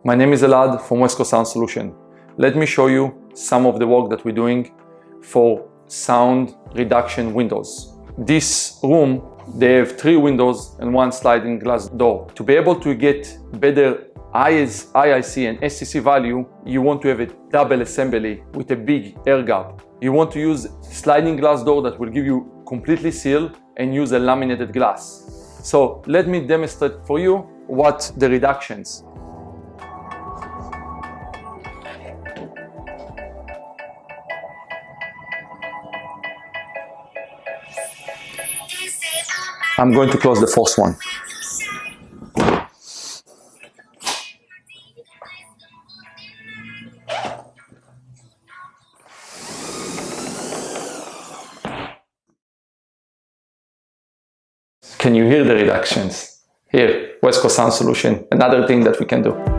My name is Elad from West Coast Sound Solution. Let me show you some of the work that we're doing for sound reduction windows. This room, they have 3 windows and 1 sliding glass door. To be able to get better IIC and SCC value, you want to have a double assembly with a big air gap. You want to use sliding glass door that will give you completely seal and use a laminated glass. So let me demonstrate for you what the reductions. I'm going to close the first one. Can you hear the reductions? Here, West Coast Sound Solution, another thing that we can do.